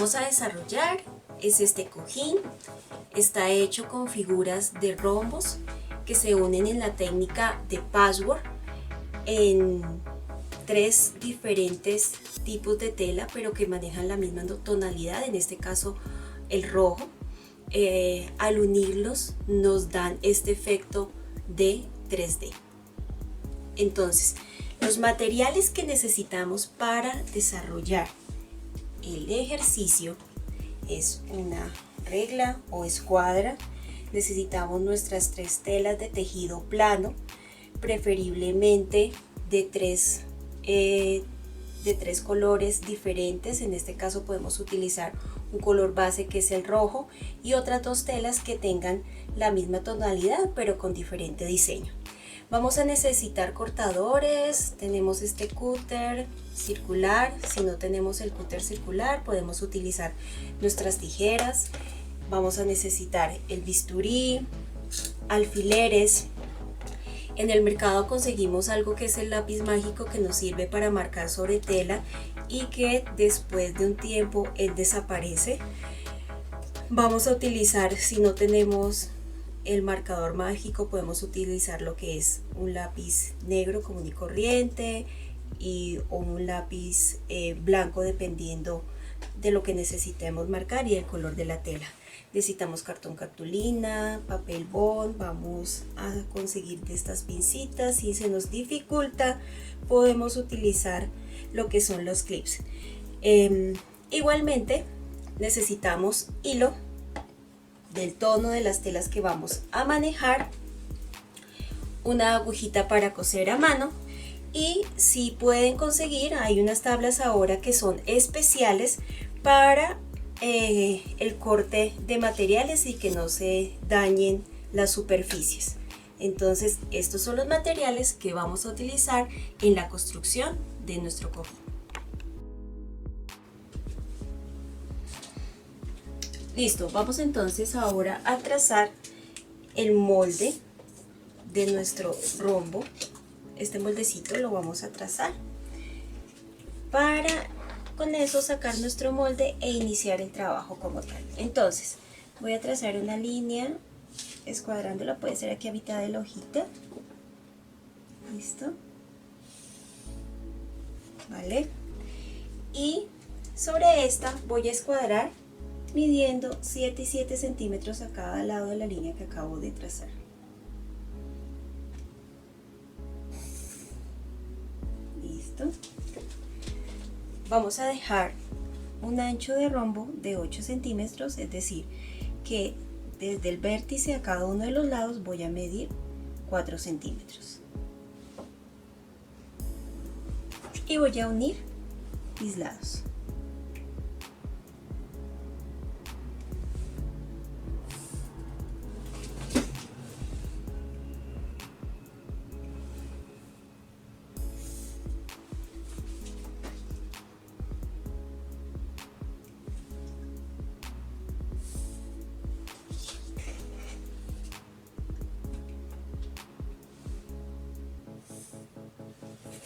vamos a desarrollar es este cojín. Está hecho con figuras de rombos que se unen en la técnica de patchwork en 3 diferentes tipos de tela, pero que manejan la misma tonalidad, en este caso el rojo. Al unirlos nos dan este efecto de 3D. Entonces, los materiales que necesitamos para desarrollar el ejercicio es una regla o escuadra. Necesitamos nuestras 3 telas de tejido plano, preferiblemente de tres colores diferentes. En este caso podemos utilizar un color base que es el rojo y otras 2 telas que tengan la misma tonalidad pero con diferente diseño. Vamos a necesitar cortadores, tenemos este cúter circular. Si no tenemos el cúter circular, podemos utilizar nuestras tijeras. Vamos a necesitar el bisturí, alfileres. En el mercado conseguimos algo que es el lápiz mágico, que nos sirve para marcar sobre tela y que después de un tiempo él desaparece. Vamos a utilizar, si no tenemos el marcador mágico, podemos utilizar lo que es un lápiz negro común y corriente o un lápiz blanco, dependiendo de lo que necesitemos marcar y el color de la tela. Necesitamos cartón cartulina, papel bond. Vamos a conseguir de estas pincitas. Si se nos dificulta, podemos utilizar lo que son los clips. Igualmente necesitamos hilo del tono de las telas que vamos a manejar, una agujita para coser a mano, y si pueden conseguir, hay unas tablas ahora que son especiales para el corte de materiales y que no se dañen las superficies. Entonces, estos son los materiales que vamos a utilizar en la construcción de nuestro cojín. Listo, vamos entonces ahora a trazar el molde de nuestro rombo. Este moldecito lo vamos a trazar para con eso sacar nuestro molde e iniciar el trabajo como tal. Entonces voy a trazar una línea escuadrándola, puede ser aquí a mitad de la hojita. Listo, vale, y sobre esta voy a escuadrar midiendo 7 y 7 centímetros a cada lado de la línea que acabo de trazar. Listo. Vamos a dejar un ancho de rombo de 8 centímetros, es decir, que desde el vértice a cada uno de los lados voy a medir 4 centímetros. Y voy a unir mis lados.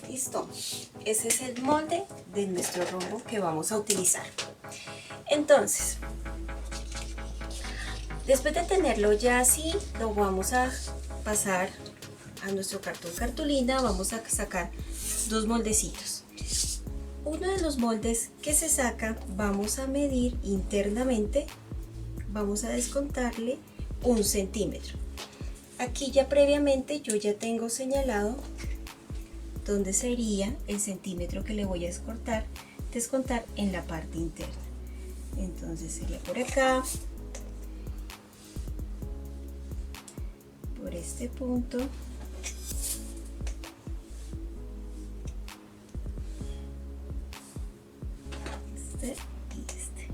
Listo, ese es el molde de nuestro rombo que vamos a utilizar. Entonces, después de tenerlo ya así, lo vamos a pasar a nuestro cartón cartulina. Vamos a sacar 2 moldecitos. Uno de los moldes que se saca, vamos a medir internamente, vamos a descontarle 1 centímetro. Aquí ya previamente yo ya tengo señalado donde sería el centímetro que le voy a descontar en la parte interna. Entonces sería por acá, por este punto, este y este.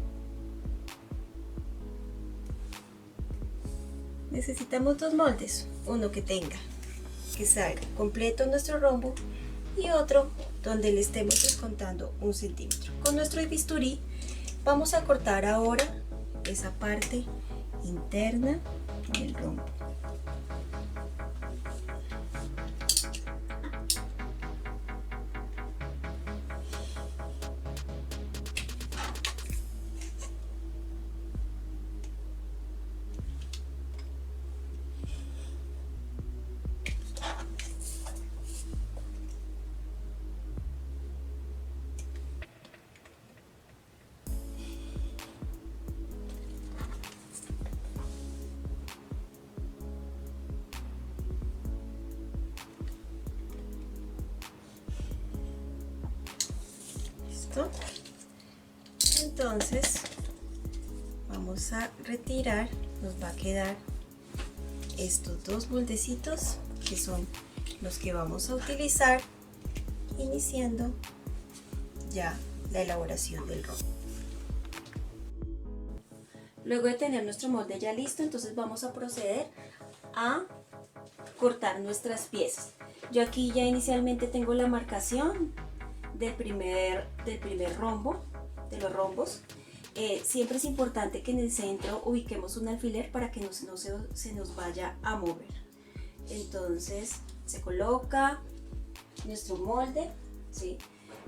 Necesitamos 2 moldes, uno que salga completo nuestro rombo y otro donde le estemos descontando 1 centímetro. Con nuestro bisturí vamos a cortar ahora esa parte interna del rombo. Listo. Entonces vamos a retirar, nos va a quedar estos dos moldecitos que son los que vamos a utilizar iniciando ya la elaboración del rombo. Luego de tener nuestro molde ya listo, entonces vamos a proceder a cortar nuestras piezas. Yo aquí ya inicialmente tengo la marcación del primer rombo, de los rombos. Siempre es importante que en el centro ubiquemos un alfiler para que no se nos vaya a mover. Entonces se coloca nuestro molde, ¿sí?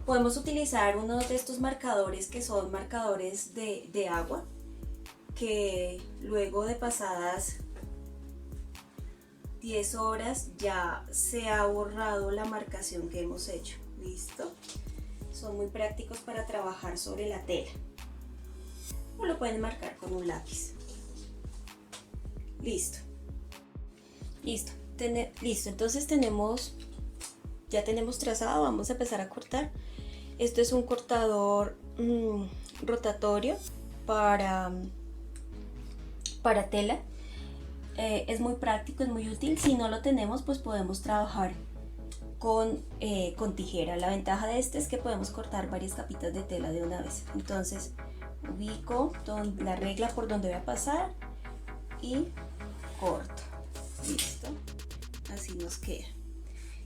Podemos utilizar uno de estos marcadores que son marcadores de agua, que luego de pasadas 10 horas ya se ha borrado la marcación que hemos hecho. ¿Listo? Son muy prácticos para trabajar sobre la tela. O lo pueden marcar con un lápiz. Listo. Listo. Listo. Entonces ya tenemos trazado. Vamos a empezar a cortar. Esto es un cortador rotatorio para tela. Es muy práctico, es muy útil. Si no lo tenemos, pues podemos trabajar con tijera. La ventaja de este es que podemos cortar varias capitas de tela de una vez. Entonces ubico la regla por donde voy a pasar y corto. Listo, así nos queda.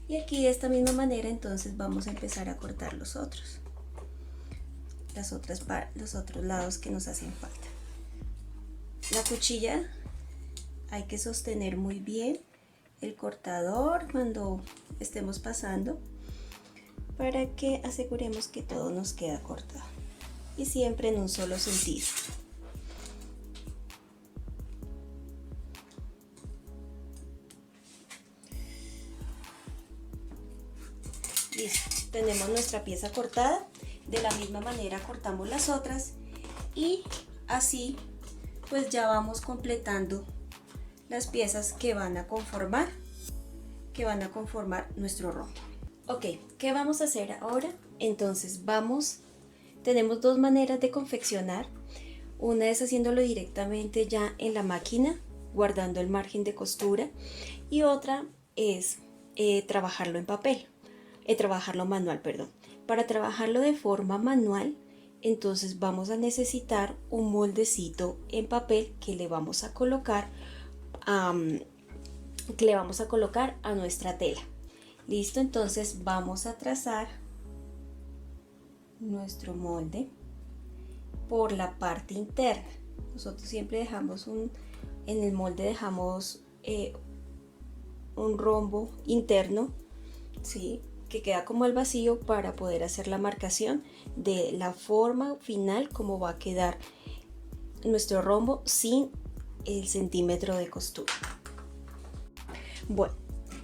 Y aquí de esta misma manera entonces vamos a empezar a cortar los otros lados que nos hacen falta. La cuchilla hay que sostener muy bien el cortador cuando estemos pasando para que aseguremos que todo nos queda cortado y siempre en un solo sentido. Listo, tenemos nuestra pieza cortada. De la misma manera cortamos las otras y así pues ya vamos completando las piezas que van a conformar nuestro rombo. Ok, ¿qué vamos a hacer ahora? Entonces tenemos dos maneras de confeccionar. Una es haciéndolo directamente ya en la máquina, guardando el margen de costura, y otra es trabajarlo manual, perdón. Para trabajarlo de forma manual, entonces vamos a necesitar un moldecito en papel que le vamos a colocar a nuestra tela. Listo, entonces vamos a trazar nuestro molde por la parte interna. Nosotros siempre dejamos en el molde dejamos un rombo interno, ¿sí?, que queda como al vacío para poder hacer la marcación de la forma final como va a quedar nuestro rombo sin el centímetro de costura. Bueno,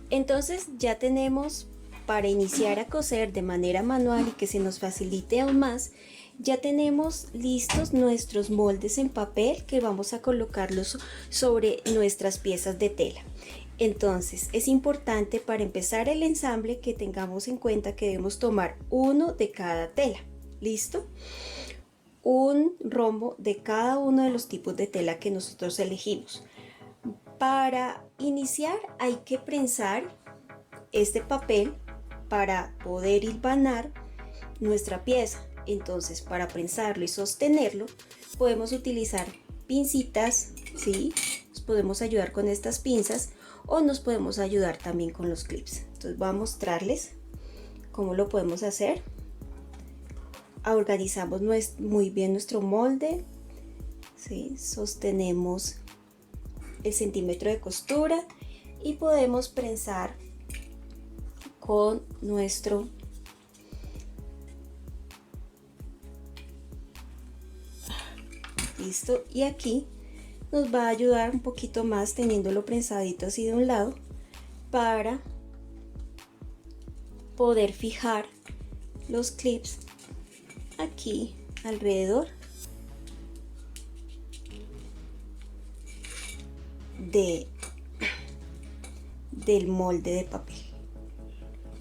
entonces ya tenemos, para iniciar a coser de manera manual y que se nos facilite aún más, ya tenemos listos nuestros moldes en papel que vamos a colocarlos sobre nuestras piezas de tela. Entonces es importante para empezar el ensamble que tengamos en cuenta que debemos tomar uno de cada tela. ¿Listo? Un rombo de cada uno de los tipos de tela que nosotros elegimos. Para iniciar hay que prensar este papel para poder hilvanar nuestra pieza. Entonces, para prensarlo y sostenerlo podemos utilizar pincitas, ¿sí? Nos podemos ayudar con estas pinzas o nos podemos ayudar también con los clips. Entonces voy a mostrarles cómo lo podemos hacer. Organizamos muy bien nuestro molde, ¿sí? Sostenemos el centímetro de costura y podemos prensar con nuestro listo, y aquí nos va a ayudar un poquito más teniéndolo prensadito así de un lado para poder fijar los clips aquí alrededor del molde de papel,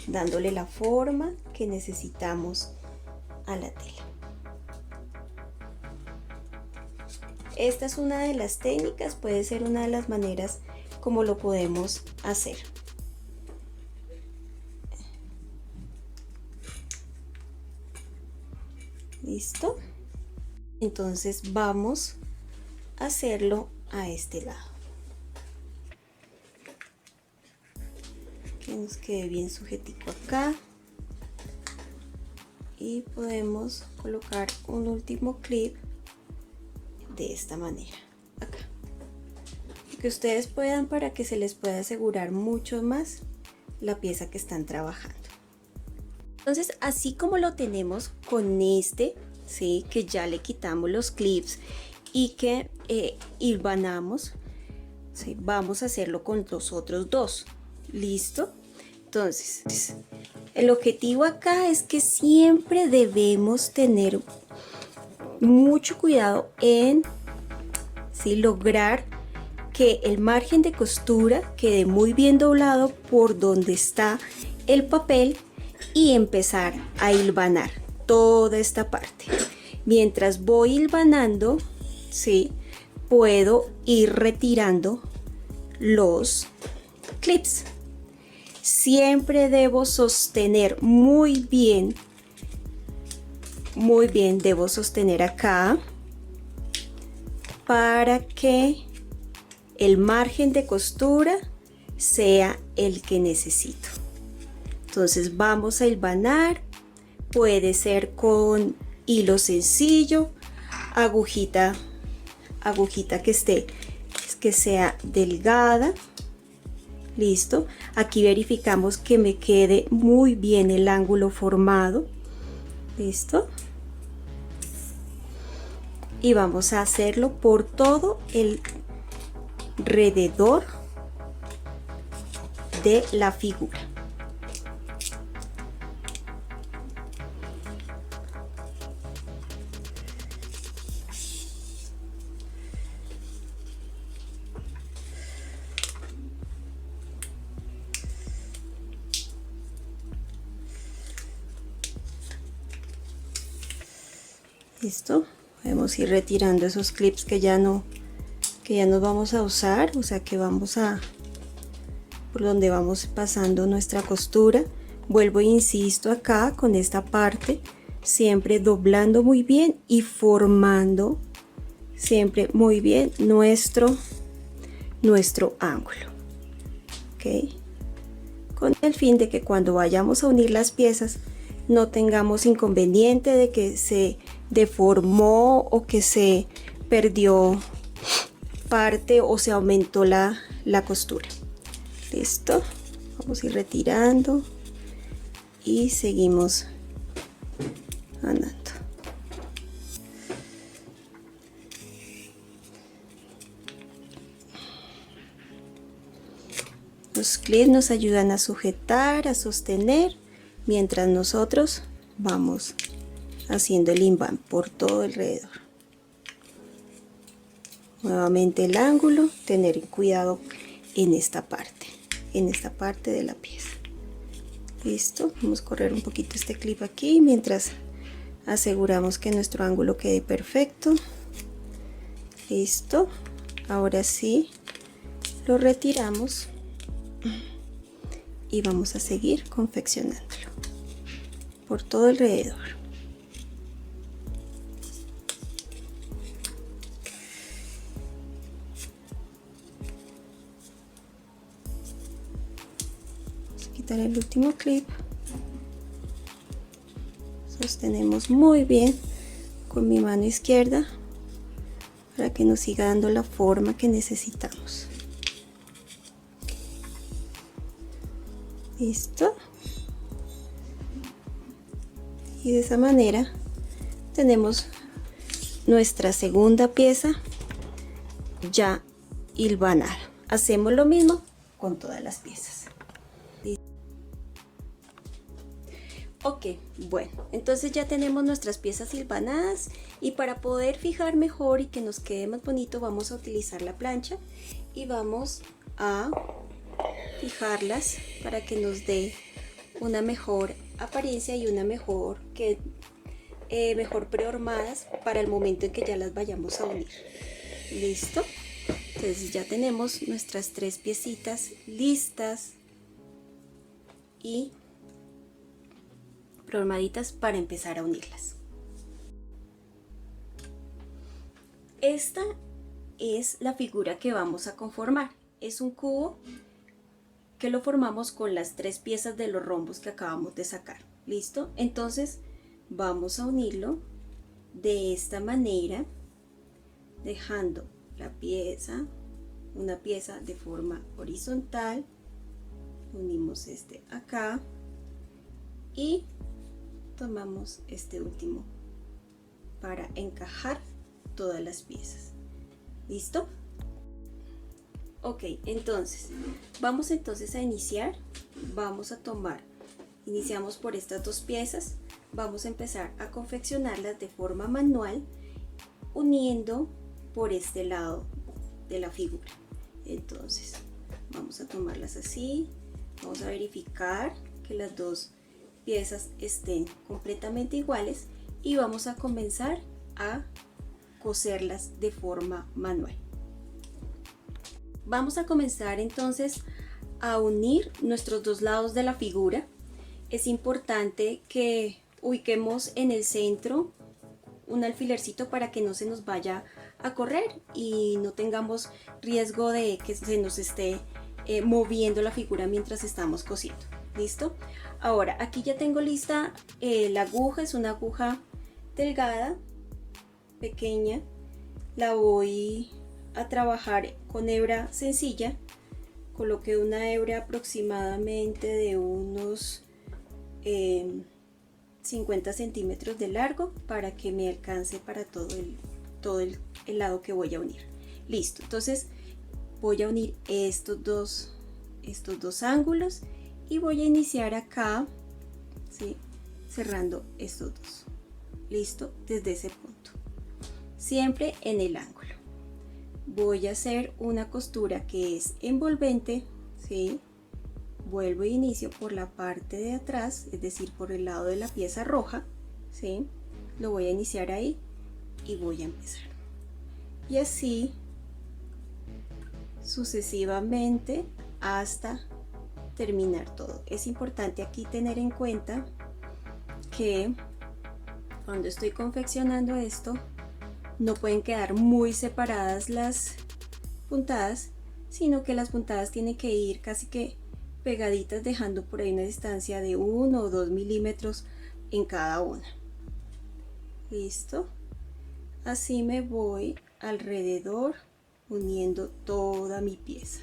dándole la forma que necesitamos a la tela. Esta es una de las técnicas, puede ser una de las maneras como lo podemos hacer. ¿Listo? Entonces vamos a hacerlo a este lado. Que nos quede bien sujetico acá. Y podemos colocar un último clip de esta manera acá, que ustedes puedan, para que se les pueda asegurar mucho más la pieza que están trabajando. Entonces, así como lo tenemos con este, ¿sí?, que ya le quitamos los clips y que hilvanamos, ¿sí?, vamos a hacerlo con los otros dos. ¿Listo? Entonces, el objetivo acá es que siempre debemos tener mucho cuidado en, ¿sí?, lograr que el margen de costura quede muy bien doblado por donde está el papel y empezar a hilvanar toda esta parte. Mientras voy hilvanando, ¿sí?, puedo ir retirando los clips. Siempre debo sostener muy bien, debo sostener acá para que el margen de costura sea el que necesito. Entonces vamos a hilvanar, puede ser con hilo sencillo, agujita que sea delgada. Listo, aquí verificamos que me quede muy bien el ángulo formado. Listo, y vamos a hacerlo por todo el alrededor de la figura. Listo, podemos ir retirando esos clips que ya no vamos a usar, o sea que vamos a, por donde vamos pasando nuestra costura. Vuelvo e insisto acá con esta parte, siempre doblando muy bien y formando siempre muy bien nuestro ángulo, ¿ok? Con el fin de que cuando vayamos a unir las piezas no tengamos inconveniente de que se deformó o que se perdió parte o se aumentó la costura. Listo, vamos a ir retirando y seguimos andando. Los clips nos ayudan a sujetar, a sostener, mientras nosotros vamos haciendo el hilván por todo alrededor. Nuevamente el ángulo, tener cuidado en esta parte de la pieza. Listo, vamos a correr un poquito este clip aquí mientras aseguramos que nuestro ángulo quede perfecto. Listo, ahora sí lo retiramos y vamos a seguir confeccionándolo por todo alrededor. Vamos a quitar el último clip, sostenemos muy bien con mi mano izquierda para que nos siga dando la forma que necesitamos. Listo, y de esa manera tenemos nuestra segunda pieza ya hilvanada. Hacemos lo mismo con todas las piezas. Ok, bueno, entonces ya tenemos nuestras piezas hilvanadas, y para poder fijar mejor y que nos quede más bonito vamos a utilizar la plancha y vamos a fijarlas para que nos dé una mejor apariencia y una mejor mejor prehormadas para el momento en que ya las vayamos a unir. ¿Listo? Entonces ya tenemos nuestras 3 piecitas listas y prehormaditas para empezar a unirlas. Esta es la figura que vamos a conformar. Es un cubo que lo formamos con las 3 piezas de los rombos que acabamos de sacar. ¿Listo? Entonces vamos a unirlo de esta manera, dejando una pieza de forma horizontal. Unimos este acá y tomamos este último para encajar todas las piezas. ¿Listo? Ok, entonces vamos a iniciar. Iniciamos por estas 2 piezas. Vamos a empezar a confeccionarlas de forma manual, uniendo por este lado de la figura. Entonces vamos a tomarlas así, vamos a verificar que las 2 piezas estén completamente iguales y vamos a comenzar a coserlas de forma manual. Vamos a comenzar entonces a unir nuestros 2 lados de la figura. Es importante que ubiquemos en el centro un alfilercito para que no se nos vaya a correr y no tengamos riesgo de que se nos esté moviendo la figura mientras estamos cosiendo. ¿Listo? Ahora aquí ya tengo lista la aguja. Es una aguja delgada, pequeña. La voy a trabajar con hebra sencilla. Coloqué una hebra aproximadamente de unos 50 centímetros de largo para que me alcance para todo el lado que voy a unir. Listo, entonces voy a unir estos dos ángulos y voy a iniciar acá, ¿sí? Cerrando estos 2. Listo, desde ese punto, siempre en el ángulo. Voy a hacer una costura que es envolvente, ¿sí? Vuelvo e inicio por la parte de atrás, es decir, por el lado de la pieza roja, ¿sí? Lo voy a iniciar ahí y voy a empezar. Y así sucesivamente hasta terminar todo. Es importante aquí tener en cuenta que cuando estoy confeccionando esto no pueden quedar muy separadas las puntadas, sino que las puntadas tienen que ir casi que pegaditas, dejando por ahí una distancia de 1 o 2 milímetros en cada una. Listo, así me voy alrededor uniendo toda mi pieza.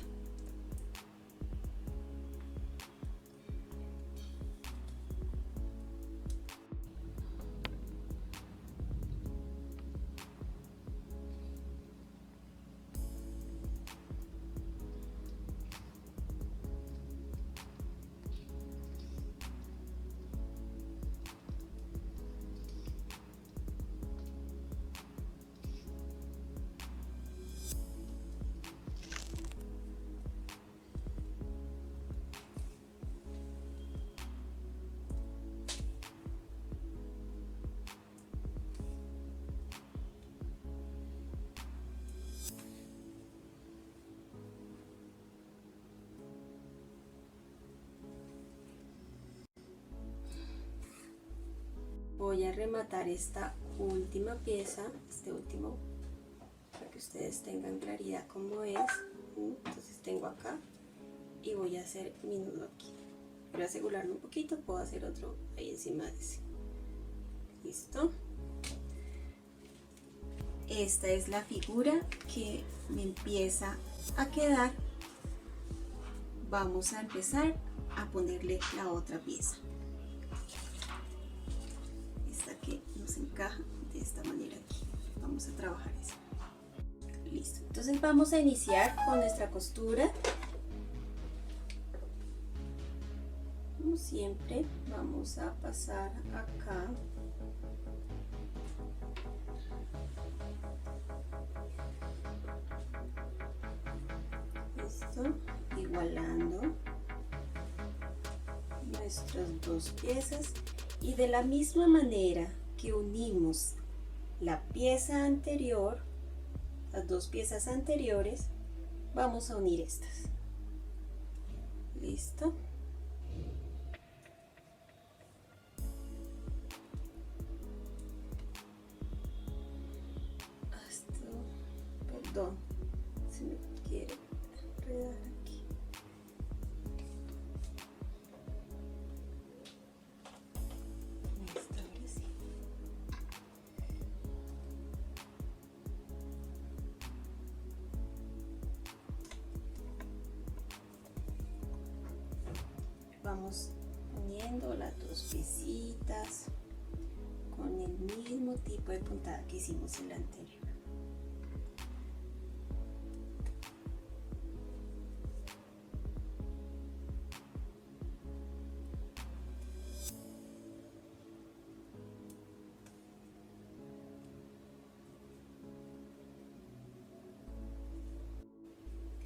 Voy a rematar esta última pieza, este último, para que ustedes tengan claridad cómo es. Entonces tengo acá y voy a hacer mi nudo aquí. Quiero asegurarlo un poquito, puedo hacer otro ahí encima de ese. Listo. Esta es la figura que me empieza a quedar. Vamos a empezar a ponerle la otra pieza. Esta que nos encaja de esta manera aquí. Vamos a trabajar eso. Listo. Entonces vamos a iniciar con nuestra costura. Como siempre, vamos a pasar acá. Listo. Igualando nuestras 2 piezas, y de la misma manera que unimos la pieza anterior, las dos piezas anteriores, vamos a unir estas. Listo. Perdón, si me quiere enredar aquí. Listo, ahora sí. Vamos uniendo las dos piecitas con el mismo tipo de puntada que hicimos en la anterior.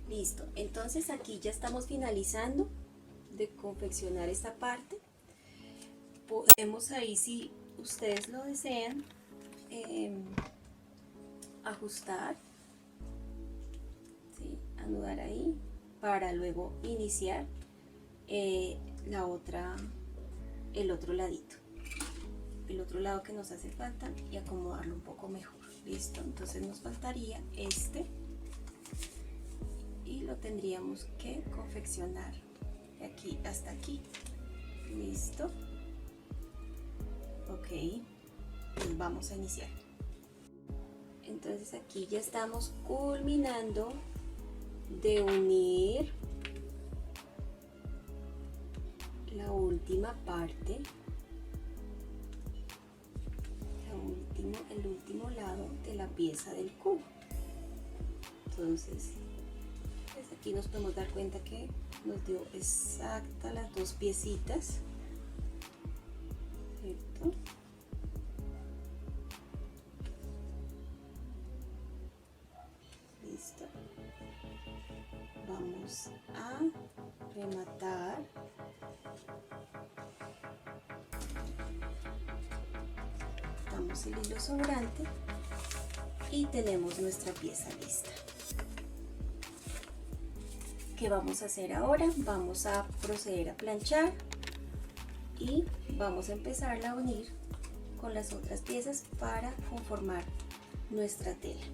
Listo, entonces aquí ya estamos finalizando de confeccionar esta parte. Podemos ahí, si ustedes lo desean, ajustar, ¿sí? Anudar ahí para luego iniciar el otro ladito, el otro lado que nos hace falta, y acomodarlo un poco mejor. Listo, entonces nos faltaría este y lo tendríamos que confeccionar de aquí hasta aquí. Listo. Ok, pues vamos a iniciar. Entonces aquí ya estamos culminando de unir la última parte, el último lado de la pieza del cubo. Entonces desde aquí nos podemos dar cuenta que nos dio exacta las dos piecitas, ¿cierto? Listo. Vamos a rematar. Damos el hilo sobrante y tenemos nuestra pieza lista. ¿Qué vamos a hacer ahora? Vamos a proceder a planchar y vamos a empezar a unir con las otras piezas para conformar nuestra tela.